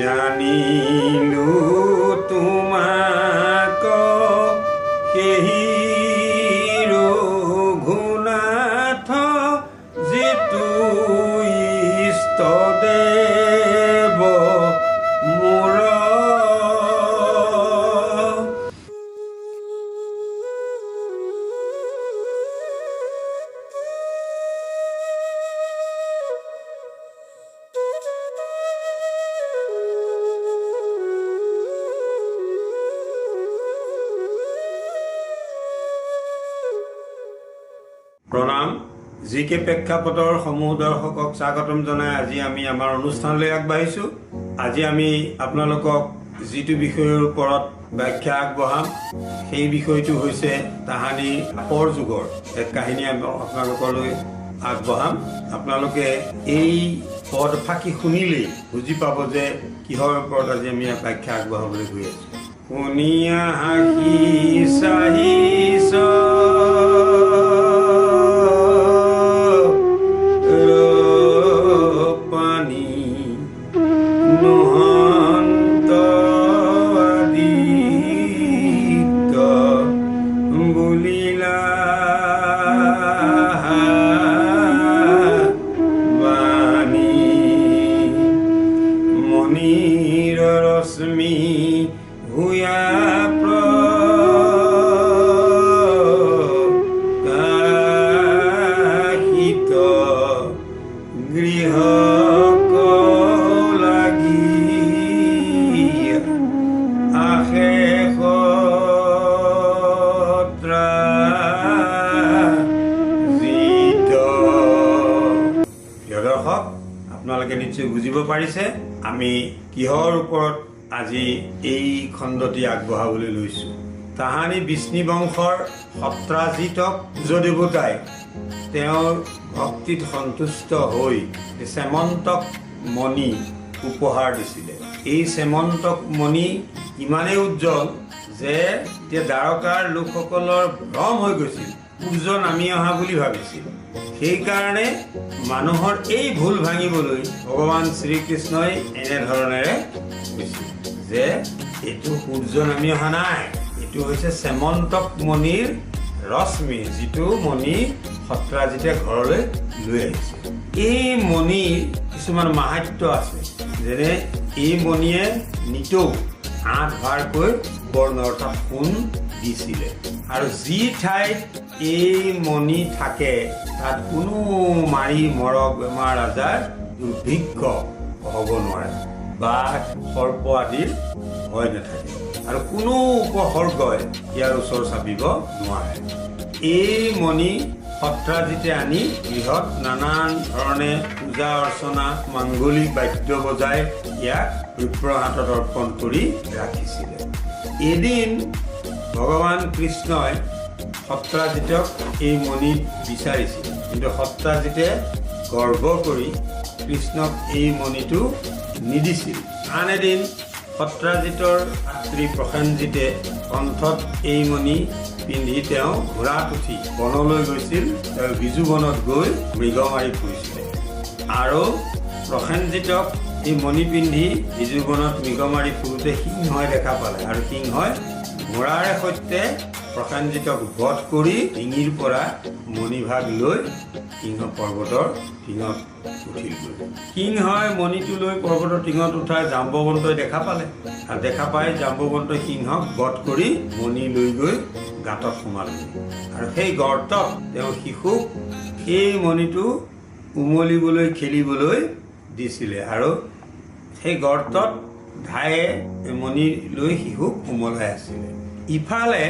জানিলো তোমাক কেহি ৰঘুনাথ যিটো ইষ্টদেৱ মোৰ। প্ৰণাম। জি কে প্ৰেক্ষাপটৰ সমূহ দৰ্শকক স্বাগতম জনাই আজি আমি আমাৰ অনুষ্ঠানলৈ আগবাঢ়িছোঁ। আজি আমি আপোনালোকক যিটো বিষয়ৰ ওপৰত ব্যাখ্যা আগবঢ়াম সেই বিষয়টো হৈছে তাহানি দ্বাপৰ যুগৰ এক কাহিনী আপোনালোকলৈ আগবঢ়াম। আপোনালোকে এই পদ ফাঁকি শুনিলেই বুজি পাব যে কিহৰ ওপৰত আজি আমি ব্যাখ্যা আগবঢ়াবলৈ গৈ আছোঁ। শুনিয়া হাঁহি চাহিছ ৰশ্মি ভূয়া প্ৰকাশিত গৃহ লাগি আশেষ দৰ্শক, আপোনালোকে নিশ্চয় বুজিব পাৰিছে আমি কিহৰ ওপৰত আজি এই খণ্ডটি আগবঢ়াবলৈ লৈছোঁ। তাহানি বিষ্ণু বংশৰ সত্ৰাজিতক দেৱতাই তেওঁৰ ভক্তিত সন্তুষ্ট হৈ চেমন্তক মণি উপহাৰ দিছিলে। এই চেমন্তক মণি ইমানেই উজ্জ্বল যে এতিয়া দ্বাৰকাৰ লোকসকলৰ ভ্ৰম হৈ গৈছিল, সূৰ্য নামি অহা বুলি ভাবিছিল। সেইকাৰণে মানুহৰ এই ভুল ভাঙিবলৈ ভগৱান শ্ৰীকৃষ্ণই এনেধৰণেৰে কৈছিল যে এইটো সূৰ্য নামি অহা নাই, এইটো হৈছে চেমন্তক মণিৰ ৰশ্মি, যিটো মণি সত্ৰাজিতে ঘৰলৈ লৈ আহিছে। এই মণিৰ কিছুমান মাহাত্য আছে, যেনে এই মণিয়ে নিতৌ 8 ভাৰকৈ বৰ্ণ অৰ্থাৎ সোণ দিছিলে। আৰু যি ঠাইত এই মণি থাকে তাত কোনো মাৰি মৰক বেমাৰ আজাৰ দুৰ্ভিক্ষ হ'ব নোৱাৰে বা সৰ্প আদিৰ ভয় নাথাকে আৰু কোনো উপসৰ্গই ইয়াৰ ওচৰ চাপিব নোৱাৰে। এই মণি সত্ৰাজিতে আনি গৃহত নানান ধৰণে পূজা অৰ্চনা মাংগলিক বাদ্য বজাই ইয়াক বিপ্ৰৰ হাতত অৰ্পণ কৰি ৰাখিছিলে। এদিন ভগৱান কৃষ্ণই সত্ৰাজিতক এই মণি বিচাৰিছিল, কিন্তু সত্ৰাজিতে গৰ্ব কৰি কৃষ্ণক এই মণিটো নিদিছিল। আন এদিন সত্ৰাজিতৰ ভাতৃ প্ৰসেনজিতে কণ্ঠত এই মণি পিন্ধি তেওঁ ঘোঁৰাত উঠি বনলৈ গৈছিল। তেওঁ বিজু বনত গৈ মৃগ মাৰি ফুৰিছিলে আৰু প্ৰসেনজিতক এই মণি পিন্ধি বিজু বনত মৃগ মাৰি ফুৰোঁতে সিংহই দেখা পালে আৰু সিংহই ঘোঁৰাৰে সৈতে প্ৰসেনজিতক বধ কৰি ডিঙিৰ পৰা মণিভাগ লৈ সিংহ পৰ্বতৰ টিঙত উঠিলগৈ। সিংহই মণিটো লৈ পৰ্বতৰ টিঙত উঠাই জাম্বৱন্তই দেখা পালে আৰু দেখা পাই জাম্বৱন্তই সিংহক বধ কৰি মণি লৈ গৈ গাঁতত সোমালগৈ আৰু সেই গৰ্তত তেওঁ শিশুক এই মণিটো উমলিবলৈ খেলিবলৈ দিছিলে আৰু সেই গৰ্তত ধায়ে মণি লৈ শিশুক উমলাই আছিলে। ইফালে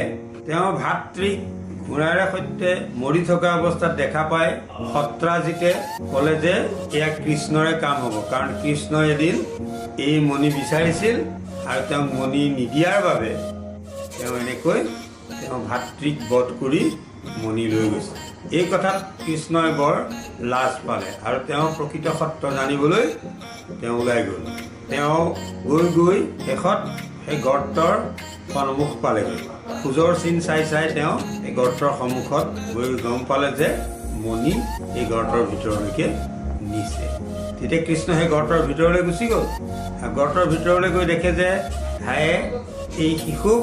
তেওঁ ভাতৃক ঘোঁৰাৰে সৈতে মৰি থকা অৱস্থাত দেখা পাই সত্ৰাজিতে ক'লে যে এয়া কৃষ্ণৰে কাম হ'ব, কাৰণ কৃষ্ণই এদিন এই মণি বিচাৰিছিল আৰু তেওঁক মণি নিদিয়াৰ বাবে তেওঁ এনেকৈ তেওঁ ভাতৃক বধ কৰি মণি লৈ গৈছে। এই কথাত কৃষ্ণই বৰ লাজ পালে আৰু তেওঁ প্ৰকৃত সত্য জানিবলৈ তেওঁ ওলাই গ'ল। তেওঁ গৈ গৈ শেষত সেই গৰ্তৰ সন্মুখ পালেগৈ। খোজৰ চিন চাই চাই তেওঁ এই গৰ্তৰ সন্মুখত গৈ গম পালে যে মণি এই গৰ্তৰ ভিতৰলৈকে নিছে। তেতিয়া কৃষ্ণ সেই গৰ্তৰ ভিতৰলৈ গুচি গ'ল। গৰ্তৰ ভিতৰলৈ গৈ দেখে যে হায়ে এই শিশুক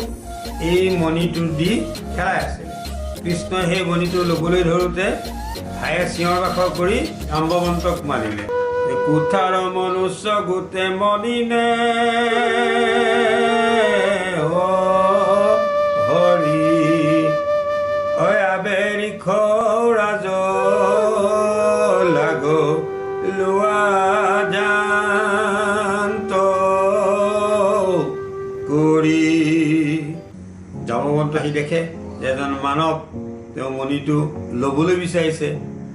এই মণিটো দি খেলাই আছিল। কৃষ্ণই সেই মণিটো ল'বলৈ ধৰোঁতে হায়ে চিঞৰ বাখৰ কৰি জাম্বৱন্তক মাৰিলে, কুঠাৰ মনুষ্য গোটে মণিনে হৰি আবেৰি খৰাজ লাগো লোৱা জান্ত কৰি। জাম্বৱন্ত সি দেখে যে এজন মানৱ তেওঁ মণিটো ল'বলৈ বিচাৰিছে।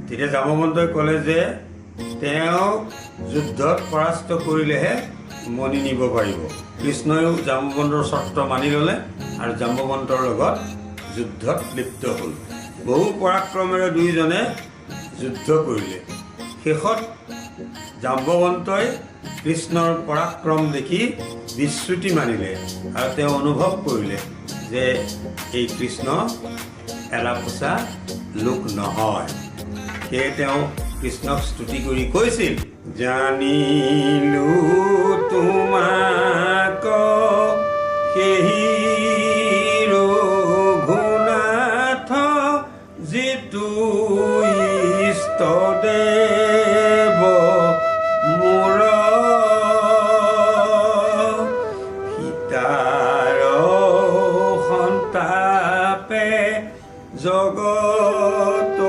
তেতিয়া জাম্বৱন্তই ক'লে যে তেওঁ যুদ্ধত পৰাস্ত কৰিলেহে মণি নিব পাৰিব। কৃষ্ণইও জাম্বৱন্তৰ চৰ্ত মানি ল'লে আৰু জাম্বৱন্তৰ লগত যুদ্ধত লিপ্ত হ'ল। বহু পৰাক্ৰমেৰে দুয়োজনে যুদ্ধ কৰিলে। শেষত জাম্বৱন্তই কৃষ্ণৰ পৰাক্ৰম দেখি বিশ্ৰুতি মানিলে আৰু তেওঁ অনুভৱ কৰিলে যে এই কৃষ্ণ এলাপোচা লোক নহয়। সেয়ে তেওঁ কৃষ্ণক স্তুতি কৰি কৈছিল, জানিলো তোমাক সেই ৰঘুনাথ যিটো ইষ্টদেৱ মোৰ সীতাৰ সন্তাপে জগতৰ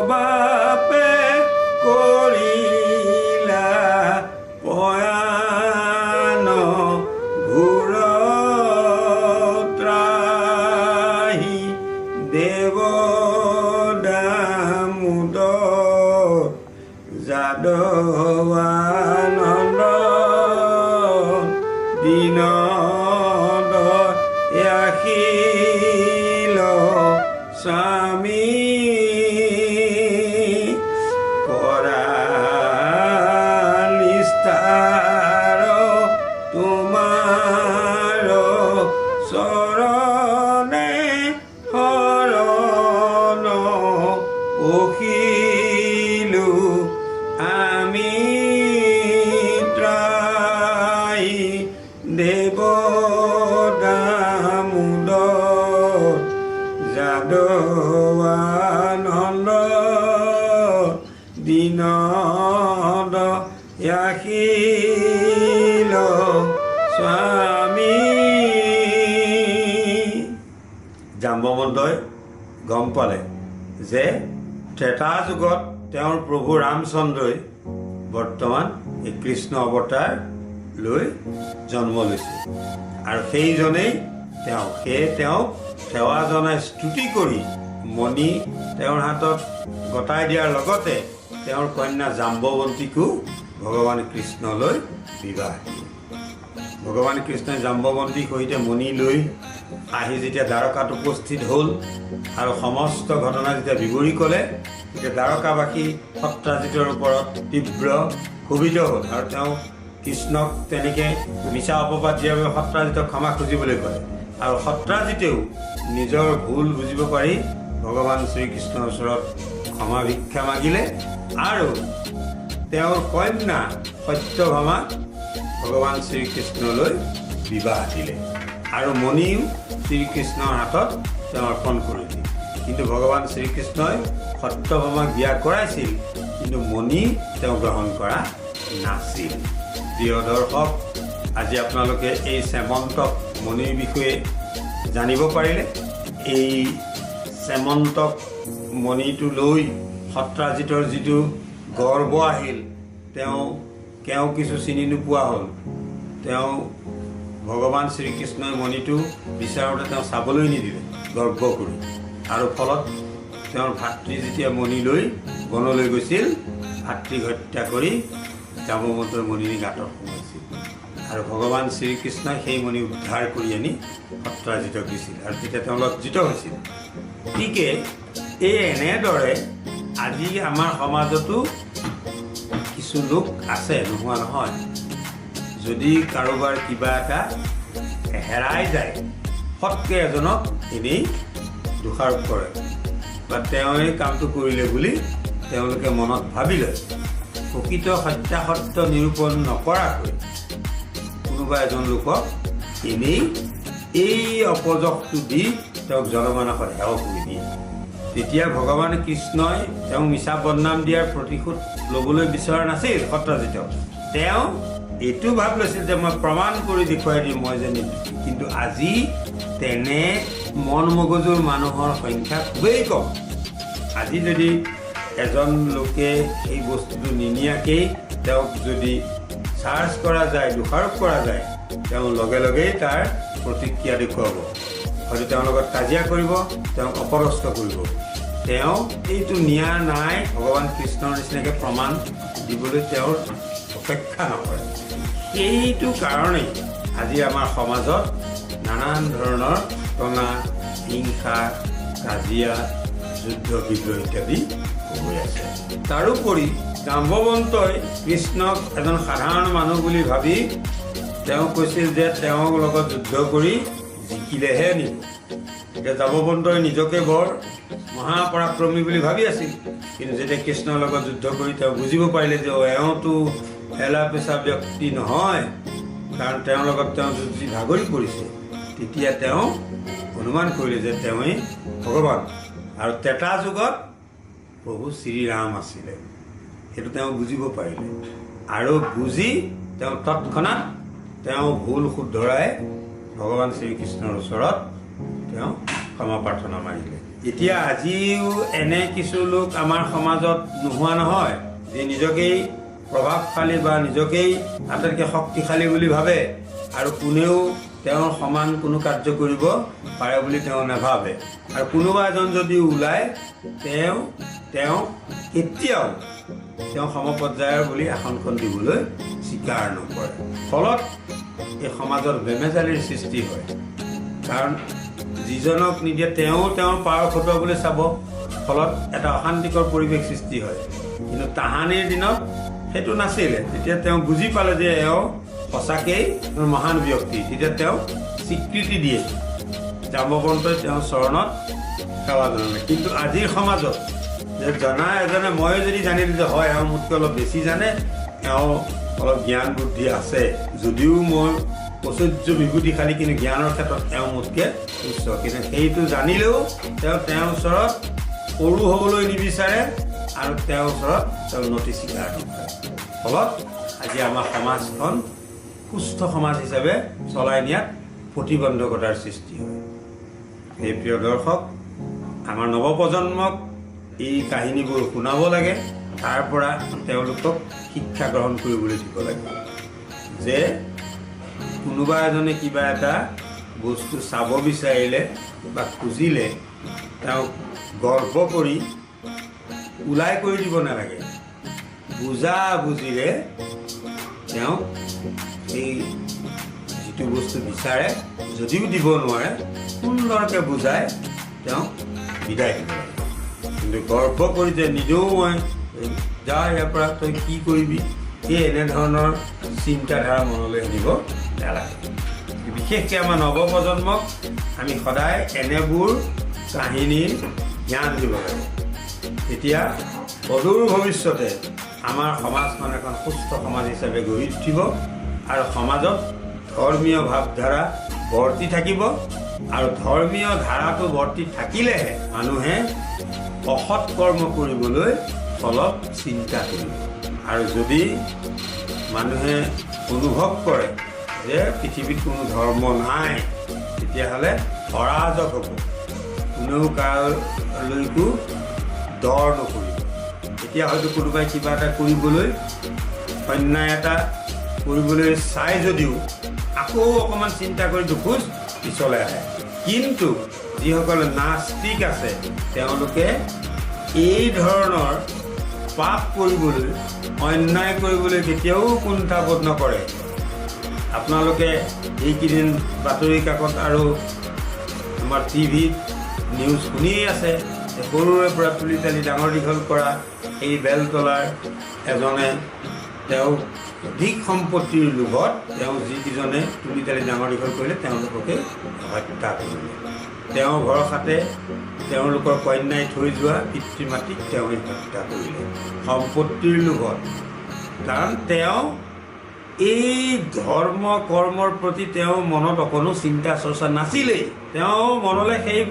বাপে কৰিলা পয়ান ঘূৰ ত্ৰাহি দেৱ দামোদৰ যাদৱানন্দ দীন দয়াশীল স্বামী কৰালিস্তাৰ তোমাৰ চৰণে শৰণ পখিলো আমি ত্ৰাহি দেৱ দামোদৰ যাদৱানন্দ দীন দয়াশীল স্বামী। জাম্বৱন্তই গম পালে যে ত্ৰেতা যুগত তেওঁৰ প্ৰভু ৰামচন্দ্ৰই বৰ্তমান এই কৃষ্ণ অৱতাৰ লৈ জন্ম লৈছে আৰু সেইজনেই তেওঁ। সেয়ে তেওঁক সেৱা জনাই স্তুতি কৰি মণি তেওঁৰ হাতত গতাই দিয়াৰ লগতে তেওঁৰ কন্যা জাম্বৱন্তীকো ভগৱান কৃষ্ণলৈ বিবাহ দিয়ে। ভগৱান কৃষ্ণই জাম্বৱন্তীৰ সৈতে মণি লৈ আহি যেতিয়া দ্বাৰকাত উপস্থিত হ'ল আৰু সমস্ত ঘটনা যেতিয়া বিৱৰি ক'লে, তেতিয়া দ্বাৰকাবাসী সত্ৰাজিতৰ ওপৰত তীব্ৰ ক্ষোভিত হ'ল আৰু তেওঁ কৃষ্ণক তেনেকৈ মিছা অপবাদ দিয়াৰ বাবে সত্ৰাজিতক ক্ষমা খুজিবলৈ কয়। আৰু সত্ৰাজিতেও নিজৰ ভুল বুজিব পাৰি ভগৱান শ্ৰীকৃষ্ণৰ ওচৰত ক্ষমা ভিক্ষা মাগিলে আৰু তেওঁৰ কন্যা সত্যভামাক ভগৱান শ্ৰীকৃষ্ণলৈ বিবাহ দিলে আৰু মণিও শ্ৰীকৃষ্ণৰ হাতত তেওঁ অৰ্পণ কৰিলে। কিন্তু ভগৱান শ্ৰীকৃষ্ণই সত্যভামাক বিয়া কৰাইছিল, কিন্তু মণি তেওঁ গ্ৰহণ কৰা নাছিল। প্ৰিয় দৰ্শক, আজি আপোনালোকে এই শ্যামন্তক মণিৰ বিষয়ে জানিব পাৰিলে। এই শ্যামন্তক মণিটো লৈ সত্ৰাজিতৰ যিটো গৰ্ব আহিল, তেওঁ কিছু চিনি নোপোৱা হ'ল। তেওঁ ভগৱান শ্ৰীকৃষ্ণই মণিটো বিচাৰোঁতে তেওঁ চাবলৈ নিদিলে গৰ্ব কৰি, আৰু ফলত তেওঁৰ ভাতৃ যেতিয়া মণি লৈ বনলৈ গৈছিল, ভাতৃক হত্যা কৰি জাম্বৱন্তৰ মণিৰ গাঁতত সোমাইছিল আৰু ভগৱান শ্ৰীকৃষ্ণই সেই মণি উদ্ধাৰ কৰি আনি সত্ৰাজিতক দিছিল আৰু তেতিয়া তেওঁ লজ্জিত হৈছিল। গতিকে এই এনেদৰে আজি আমাৰ সমাজতো কিছু লোক আছে, নোহোৱা নহয়। যদি কাৰোবাৰ কিবা এটা হেৰাই যায়, ফটকৈ এজনক এনেই দোষাৰোপ কৰে বা তেওঁ এই কামটো কৰিলে বুলি তেওঁলোকে মনত ভাবি লয়। প্ৰকৃত সত্যাসত্য নিৰূপণ নকৰাকৈ কোনোবা এজন লোকক এনেই এই অপযশটো দি তেওঁক জনমানসত সেৱা কৰি দিয়ে। তেতিয়া ভগৱান কৃষ্ণই তেওঁক মিছা বদনাম দিয়াৰ প্ৰতিশোধ ল'বলৈ বিচৰা নাছিল সত্ৰজিতক। তেওঁ এইটো ভাৱ লৈছিল যে মই প্ৰমাণ কৰি দেখুৱাই দিম মই যে নিৰ্দোষী। কিন্তু আজি তেনে মন মগজুৰ মানুহৰ সংখ্যা খুবেই কম। আজি যদি এজন লোকে এই বস্তুটো নিনিয়াকেই তেওঁক যদি চাৰ্জ কৰা যায়, দোষাৰোপ কৰা যায়, তেওঁ লগে লগেই তাৰ প্ৰতিক্ৰিয়া দেখুৱাব। হয়তো তেওঁৰ লগত কাজিয়া কৰিব, তেওঁক অপদস্থ কৰিব। তেওঁ এইটো নিয়া নাই ভগৱান কৃষ্ণৰ নিচিনাকৈ প্ৰমাণ দিবলৈ তেওঁৰ অপেক্ষা নকৰে। সেইটো কাৰণেই আজি আমাৰ সমাজত নানান ধৰণৰ ঘটনা, হিংসা, কাজিয়া, যুদ্ধ বিগ্ৰহ ইত্যাদি হৈ আছে। তাৰোপৰি জাম্বৱন্তই কৃষ্ণক এজন সাধাৰণ মানুহ বুলি ভাবি তেওঁ কৈছিল যে তেওঁৰ লগত যুদ্ধ কৰি জিকিলেহে নিব। এতিয়া জাম্বৱন্তই নিজকে বৰ মহাপৰাক্ৰমী বুলি ভাবি আছিল। কিন্তু যেতিয়া কৃষ্ণৰ লগত যুদ্ধ কৰি তেওঁ বুজিব পাৰিলে যে এওঁতো এলা পেচা ব্যক্তি নহয়, কাৰণ তেওঁৰ লগত তেওঁ যুঁজি ভাগৰি পৰিছে, তেতিয়া তেওঁ অনুমান কৰিলে যে তেওঁৱেই ভগৱান। আৰু ত্ৰেতা যুগত প্ৰভু শ্ৰীৰাম আছিলে, সেইটো তেওঁ বুজিব পাৰিলে। আৰু বুজি তেওঁ তৎক্ষণাত তেওঁ ভুল শুধৰাই ভগৱান শ্ৰীকৃষ্ণৰ ওচৰত তেওঁ ক্ষমা প্ৰাৰ্থনা মাৰিলে। এতিয়া আজিও এনে কিছু লোক আমাৰ সমাজত নোহোৱা নহয়, যে নিজকেই প্ৰভাৱশালী বা নিজকেই আটাইতকৈ শক্তিশালী বুলি ভাবে আৰু কোনেও তেওঁৰ সমান কোনো কাৰ্য কৰিব পাৰে বুলি তেওঁ নাভাবে। আৰু কোনোবা এজন যদি ওলায় তেওঁ কেতিয়াও তেওঁ সমপৰ্যায়ৰ বুলি আসনখন দিবলৈ স্বীকাৰ নকৰে। ফলত এই সমাজত বেমেজালিৰ সৃষ্টি হয়। কাৰণ যিজনক নিদিয়ে তেওঁৰ পাৱাৰ খটুৱাবলৈ চাব, ফলত এটা অশান্তিকৰ পৰিৱেশ সৃষ্টি হয়। কিন্তু তাহানিৰ দিনত সেইটো নাছিলে। তেতিয়া তেওঁ বুজি পালে যে এওঁ সঁচাকেই মহান ব্যক্তি, তেতিয়া তেওঁ স্বীকৃতি দিয়ে। জাম্বৱন্তই তেওঁৰ চৰণত সেৱা জনালে। কিন্তু আজিৰ সমাজত যে জনা এজনে মই যদি জানিলোঁ যে হয় এওঁ মোতকৈ অলপ বেছি জানে, এওঁ অলপ জ্ঞান বুদ্ধি আছে, যদিও মই ঐশ্বৰ্য বিভূতিশালী, কিন্তু জ্ঞানৰ ক্ষেত্ৰত এওঁ মোতকৈ উচ্চ। কিন্তু সেইটো জানিলেও তেওঁৰ ওচৰত সৰু হ'বলৈ নিবিচাৰে আৰু তেওঁৰ ওচৰত তেওঁ উন্নতি স্বীকাৰ নকৰে। ফলত আজি আমাৰ সমাজখন সুস্থ সমাজ হিচাপে চলাই নিয়াত প্ৰতিবন্ধকতাৰ সৃষ্টি হয়। এই প্ৰিয় দৰ্শক, আমাৰ নৱপ্ৰজন্মক এই কাহিনীবোৰ শুনাব লাগে, তাৰ পৰা তেওঁলোকক শিক্ষা গ্ৰহণ কৰিবলৈ দিব লাগে যে কোনোবা এজনে কিবা এটা বস্তু চাব বিচাৰিলে বা খুজিলে তেওঁক গৰ্ব কৰি ওলাই কৰি দিব নালাগে। বুজা বুজিৰে তেওঁক এই যিটো বস্তু বিচাৰে যদিও দিব নোৱাৰে, সুন্দৰকৈ বুজাই তেওঁক বিদায় দিব লাগে। কিন্তু গৰ্ব কৰি যে নিজেও মই যা ইয়াৰ পৰা তই কি কৰিবি, সেই এনেধৰণৰ চিন্তাধাৰা মনলৈ আনিব নালাগে। বিশেষকৈ আমাৰ নৱপ্ৰজন্মক আমি সদায় এনেবোৰ কাহিনীৰ জ্ঞান দিব লাগে। তেতিয়া অদূৰ ভৱিষ্যতে আমাৰ সমাজখন এখন সুস্থ সমাজ হিচাপে গঢ়ি উঠিব আৰু সমাজত ধৰ্মীয় ভাৱধাৰা বৰ্তি থাকিব। আৰু ধৰ্মীয় ধাৰাটো বৰ্তি থাকিলেহে মানুহে অসৎ কৰ্ম কৰিবলৈ অলপ চিন্তা কৰিব। আৰু যদি মানুহে অনুভৱ কৰে যে পৃথিৱীত কোনো ধৰ্ম নাই, তেতিয়াহ'লে অৰাজক হ'ব, কোনেও কাৰোলৈকো দৰ নকৰিব। এতিয়া হয়তো কোনোবাই কিবা এটা কৰিবলৈ, অন্যায় এটা কৰিবলৈ চাই যদিও আকৌ অকণমান চিন্তা কৰি দুখোজ পিছলৈ আহে। কিন্তু যিসকলে নাস্তিক আছে তেওঁলোকে এই ধৰণৰ পাপ কৰিবলৈ, অন্যায় কৰিবলৈ কেতিয়াও কুণ্ঠাবোধ নকৰে। আপোনালোকে এইকেইদিন বাতৰি কাকত আৰু আমাৰ টিভিত নিউজ শুনিয়েই আছে, সৰুৰে পৰা তুলি তালি ডাঙৰ দীঘল কৰা এই বেলতলাৰ এজনে তেওঁ অধিক সম্পত্তিৰ লোভত যিকেইজনে তুলি তালি ডাঙৰ দীঘল কৰিলে তেওঁলোককে হত্যা কৰিলে। তেওঁ ভৰসাতে তেওঁলোকৰ কন্যাই থৈ যোৱা পিতৃ মাতৃক তেওঁ হত্যা কৰিলে। সম্পত্তিৰ লোভত কাৰণ তেওঁ এই ধৰ্ম কৰ্মৰ প্ৰতি তেওঁৰ মনত অকণো চিন্তা চৰ্চা নাছিলেই। তেওঁ মনলৈ সেই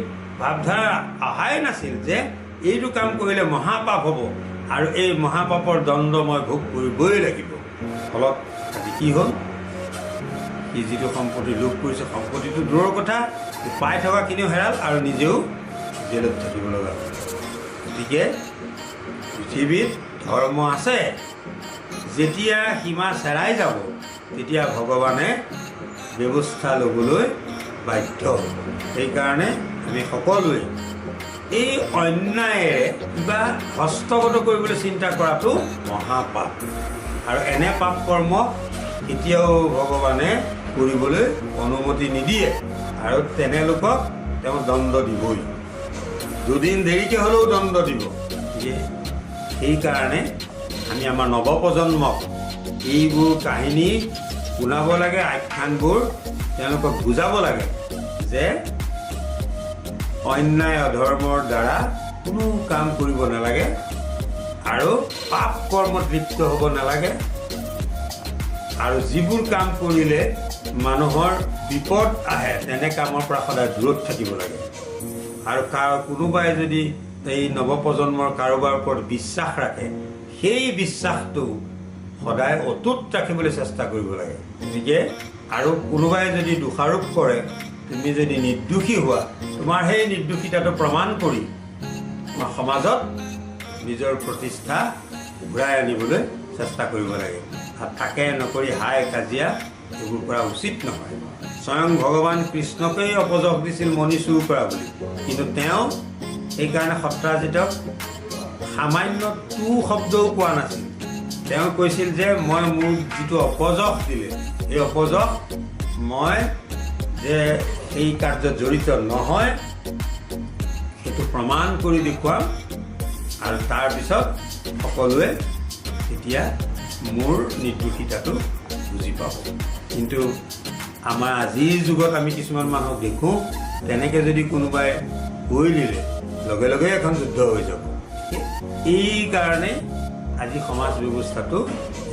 ভাৱধাৰা অহাই নাছিল যে এইটো কাম কৰিলে মহাপাপ হ'ব আৰু এই মহাপাপৰ দণ্ড মই ভোগ কৰিবই লাগিব। ফলত আজি কি হ'ল, সি যিটো সম্পত্তি লোভ কৰিছে, সম্পত্তিটো দূৰৰ কথা, পাই থকাখিনিও হেৰাল আৰু নিজেও জেলত থাকিব লগা হ'ল। গতিকে পৃথিৱীত ধৰ্ম আছে, যেতিয়া সীমা চেৰাই যাব তেতিয়া ভগৱানে ব্যৱস্থা ল'বলৈ বাধ্য হ'ব। সেইকাৰণে আমি সকলোৱে এই অন্যায়েৰে কিবা হস্তগত কৰিবলৈ চিন্তা কৰাটো মহাপাপ, আৰু এনে পাপ কৰ্ম কেতিয়াও ভগৱানে কৰিবলৈ অনুমতি নিদিয়ে আৰু তেনে লোকক তেওঁ দণ্ড দিবই, দুদিন দেৰিকৈ হ'লেও দণ্ড দিব। সেইকাৰণে আমি আমাৰ নৱপ্ৰজন্মক এইবোৰ কাহিনী শুনাব লাগে, আখ্যানবোৰ তেওঁলোকক বুজাব লাগে যে অন্যায় অধৰ্মৰ দ্বাৰা কোনো কাম কৰিব নালাগে আৰু পাপ কৰ্মত লিপ্ত হ'ব নালাগে, আৰু যিবোৰ কাম কৰিলে মানুহৰ বিপদ আহে তেনে কামৰ পৰা সদায় দূৰত থাকিব লাগে। আৰু কোনোবাই যদি এই নৱপ্ৰজন্মৰ কাৰোবাৰ ওপৰত বিশ্বাস ৰাখে, সেই বিশ্বাসটো সদায় অটুট ৰাখিবলৈ চেষ্টা কৰিব লাগে। গতিকে আৰু কোনোবাই যদি দোষাৰোপ কৰে, তুমি যদি নিৰ্দোষী হোৱা, তোমাৰ সেই নিৰ্দোষিতাটো প্ৰমাণ কৰি তোমাৰ সমাজত নিজৰ প্ৰতিষ্ঠা ঘূৰাই আনিবলৈ চেষ্টা কৰিব লাগে। আৰু তাকে নকৰি হাই কাজিয়া এইবোৰ কৰা উচিত নহয়। স্বয়ং ভগৱান কৃষ্ণকেই অপযশ দিছিল মণি চুৰ কৰা বুলি, কিন্তু তেওঁ সেইকাৰণে সত্ৰাজিতক সামান্য টু শব্দও কোৱা নাছিল। তেওঁ কৈছিল যে মই মোৰ যিটো অপযশ দিলে, এই অপযশ মই যে সেই কাৰ্যত জড়িত নহয় সেইটো প্ৰমাণ কৰি দেখুৱাম, আৰু তাৰপিছত সকলোৱে তেতিয়া মোৰ নিৰ্দোষিতাটো বুজি পাব। কিন্তু আমাৰ আজিৰ যুগত আমি কিছুমান মানুহক দেখোঁ, তেনেকৈ যদি কোনোবাই কৈ দিলে লগে লগে এখন যুদ্ধ হৈ যাব। এই কাৰণেই আজি সমাজ ব্যৱস্থাটো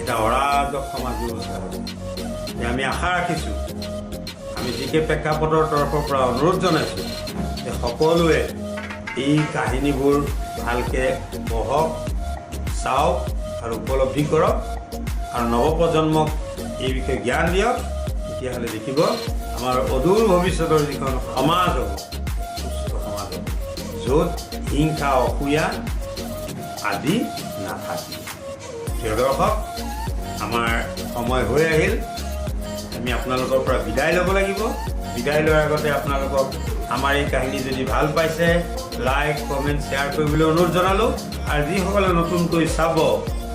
এটা অৰাজক সমাজ ব্যৱস্থা হৈছে। আমি আশা ৰাখিছোঁ, আমি জিকে প্ৰেক্ষাপটৰ তৰফৰ পৰা অনুৰোধ জনাইছোঁ যে সকলোৱে এই কাহিনীবোৰ ভালকৈ পঢ়ক, চাওক আৰু উপলব্ধি কৰক, আৰু নৱপ্ৰজন্মক এই বিষয়ে জ্ঞান দিয়ক। তেতিয়াহ'লে দেখিব আমাৰ অদূৰ ভৱিষ্যতৰ যিখন সমাজ হ'ব, সুস্থ সমাজ হ'ব, য'ত হিংসা অসূয়া আদি নাথাকিব। প্ৰিয় দৰ্শক, আমাৰ সময় হৈ আহিল, আমি আপোনালোকৰ পৰা বিদায় ল'ব লাগিব। বিদায় লোৱাৰ আগতে আপোনালোকক আমাৰ এই কাহিনী যদি ভাল পাইছে, লাইক কমেণ্ট শ্বেয়াৰ কৰিবলৈ অনুৰোধ জনালোঁ। আৰু যিসকলে নতুনকৈ চাব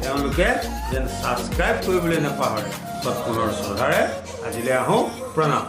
তেওঁলোকে যেন ছাবস্ক্ৰাইব কৰিবলৈ নাপাহৰে। তৎপুনৰ শ্ৰদ্ধাৰে আজিলৈ আহোঁ, প্ৰণাম।